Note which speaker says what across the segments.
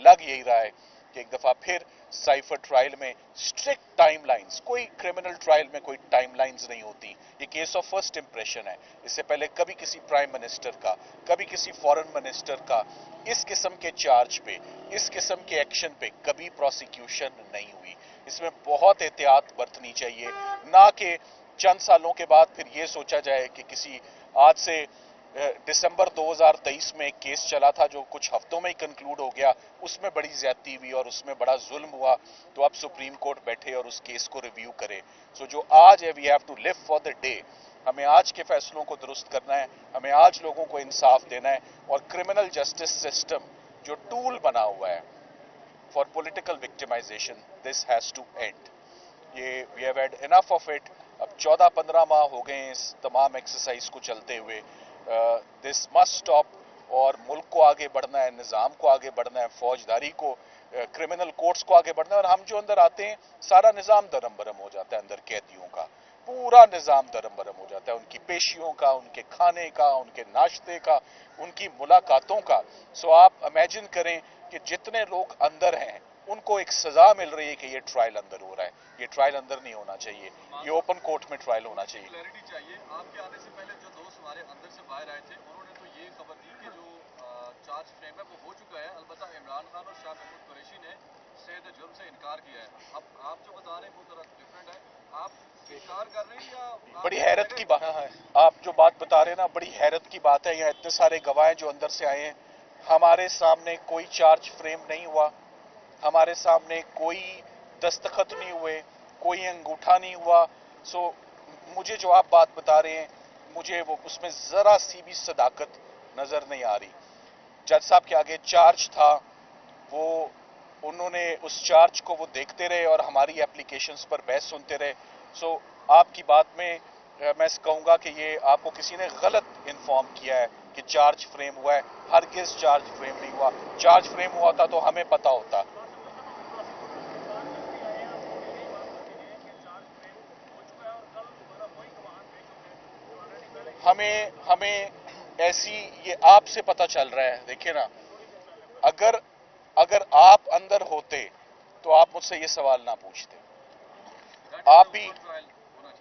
Speaker 1: लग यही रहा है कि एक दफ़ा फिर साइफर ट्रायल में स्ट्रिक्ट टाइमलाइंस, कोई क्रिमिनल ट्रायल में कोई टाइमलाइंस नहीं होती, ये केस ऑफ फर्स्ट इंप्रेशन है। इससे पहले कभी किसी प्राइम मिनिस्टर का, कभी किसी फॉरेन मिनिस्टर का इस किस्म के चार्ज पे, इस किस्म के एक्शन पे कभी प्रोसिक्यूशन नहीं हुई। इसमें बहुत एहतियात बरतनी चाहिए, ना कि चंद सालों के बाद फिर ये सोचा जाए कि किसी आज से दिसंबर 2023 में एक केस चला था जो कुछ हफ्तों में ही कंक्लूड हो गया, उसमें बड़ी ज्यादती हुई और उसमें बड़ा जुल्म हुआ, तो अब सुप्रीम कोर्ट बैठे और उस केस को रिव्यू करे। सो जो आज है, we have to live for the day. हमें आज के फैसलों को दुरुस्त करना है, हमें आज लोगों को इंसाफ देना है, और क्रिमिनल जस्टिस सिस्टम जो टूल बना हुआ है for political victimisation, this has to end. ये we have had enough of it. अब 14-15 माह हो गए इस तमाम एक्सरसाइज को चलते हुए। दिस मस्ट स्टॉप, और मुल्क को आगे बढ़ना है, निज़ाम को आगे बढ़ना है, फौजदारी को, क्रिमिनल कोर्ट्स को आगे बढ़ना है। और हम जो अंदर आते हैं, सारा निज़ाम दरम बरम हो जाता है, अंदर कैदियों का पूरा निज़ाम दरम बरम हो जाता है, उनकी पेशियों का, उनके खाने का, उनके नाश्ते का, उनकी मुलाकातों का। सो आप इमेजिन करें कि जितने लोग अंदर हैं उनको एक सजा मिल रही है कि ये ट्रायल अंदर हो रहा है। ये ट्रायल अंदर नहीं होना चाहिए, ये ओपन कोर्ट में ट्रायल होना चाहिए।
Speaker 2: क्लैरिटी चाहिए। आपके आने से पहले जो दोस्त हमारे अंदर से बाहर आए थे, उन्होंने तो ये खबर दी कि जो चार्ज फ्रेम है वो हो चुका है। अलबत्ता इमरान खान और शाह महमूद कुरैशी ने सेहत जुर्म से इनकार किया है। अब आप जो बता रहे हैं वो थोड़ा डिफरेंट है। आप इनकार कर रहे हैं या
Speaker 1: बड़ी हैरत की बात है, आप जो बात बता रहे हैं ना, बड़ी हैरत की बात है। यहाँ इतने सारे गवाह जो अंदर से आए हैं, हमारे सामने कोई चार्ज फ्रेम नहीं हुआ, हमारे सामने कोई दस्तखत नहीं हुए, कोई अंगूठा नहीं हुआ। सो मुझे जो आप बात बता रहे हैं, मुझे वो उसमें जरा सी भी सदाकत नजर नहीं आ रही। जज साहब के आगे चार्ज था, वो उन्होंने उस चार्ज को वो देखते रहे और हमारी एप्लीकेशंस पर बहस सुनते रहे। सो आपकी बात में मैं कहूंगा कि ये आपको किसी ने गलत इन्फॉर्म किया है कि चार्ज फ्रेम हुआ है। हरगिज चार्ज फ्रेम नहीं हुआ। चार्ज फ्रेम हुआ था तो हमें पता होता। हमें ऐसी, ये आपसे पता चल रहा है। देखिए ना, अगर आप अंदर होते तो आप मुझसे ये सवाल ना पूछते।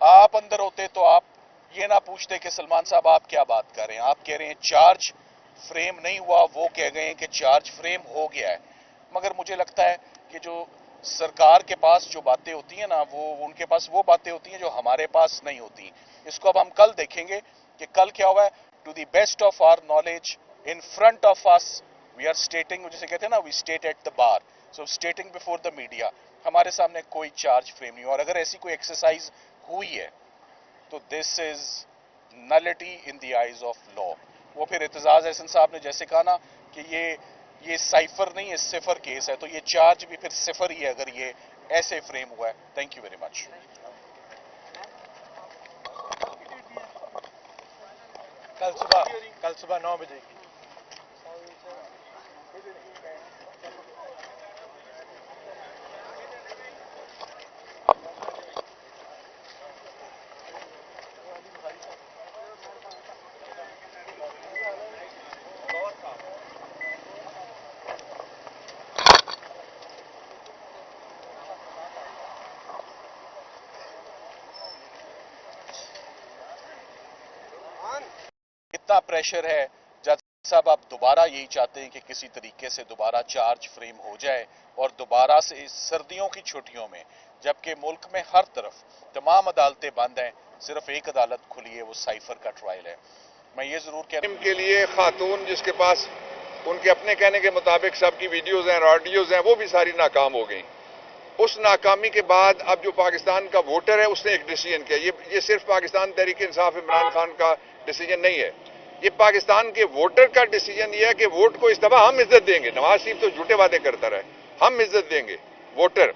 Speaker 1: आप अंदर होते तो आप ये ना पूछते कि सलमान साहब आप क्या बात कर रहे हैं। आप कह रहे हैं चार्ज फ्रेम नहीं हुआ, वो कह गए हैं कि चार्ज फ्रेम हो गया है। मगर मुझे लगता है कि जो सरकार के पास जो बातें होती हैं ना, वो उनके पास वो बातें होती हैं जो हमारे पास नहीं होती। इसको अब हम कल देखेंगे कि कल क्या हुआ है। To the best of our knowledge, in front of us, we are stating, जिसे कहते हैं ना, we state at the bar, so stating before the media. हमारे सामने कोई चार्ज फ्रेम नहीं, और अगर ऐसी कोई एक्सरसाइज हुई है तो this is nullity in the eyes of law. वो फिर एतजाज एहसन साहब ने जैसे कहा ना कि ये साइफर नहीं है, सिफर केस है, तो ये चार्ज भी फिर सिफर ही है अगर ये ऐसे फ्रेम हुआ है। Thank you very much.
Speaker 3: कल सुबह 9 बजे की।
Speaker 1: इतना प्रेशर है जज साहब, आप दोबारा यही चाहते हैं कि किसी तरीके से दोबारा चार्ज फ्रेम हो जाए और दोबारा से सर्दियों की छुट्टियों में, जबकि मुल्क में हर तरफ तमाम अदालतें बंद हैं, सिर्फ एक अदालत खुली है, वो साइफर का ट्रायल है। मैं ये जरूर कह रहा हूं
Speaker 4: के लिए खातून जिसके पास उनके अपने कहने के मुताबिक सबकी वीडियोज हैं, ऑडियोज हैं, वो भी सारी नाकाम हो गई। उस नाकामी के बाद अब जो पाकिस्तान का वोटर है उसने एक डिसीजन किया। ये सिर्फ पाकिस्तान तहरीक इंसाफ इमरान खान का डिसीजन नहीं है, ये पाकिस्तान के वोटर का डिसीजन ये है कि वोट को इस दफा हम इज्जत देंगे। नवाज शरीफ तो झूठे वादे करता रहे, हम इज्जत देंगे वोटर,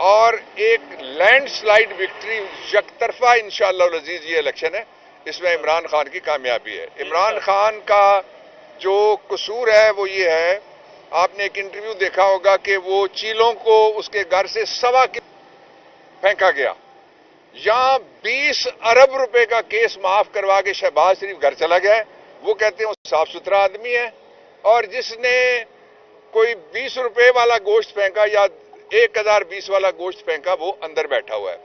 Speaker 4: और एक लैंडस्लाइड विक्ट्री यकतरफा इंशाअल्लाह अजीज ये इलेक्शन है, इसमें इमरान खान की कामयाबी है। इमरान खान का जो कसूर है वो ये है, आपने एक इंटरव्यू देखा होगा कि वो चीलों को उसके घर से 1.25 फेंका गया, यहां 20 अरब रुपए का केस माफ करवा के शहबाज शरीफ घर चला गया है। वो कहते हैं वो साफ सुथरा आदमी है, और जिसने کوئی 20 روپے والا گوشت پھینکا یا 1020 والا گوشت پھینکا وہ اندر بیٹھا ہوا ہے.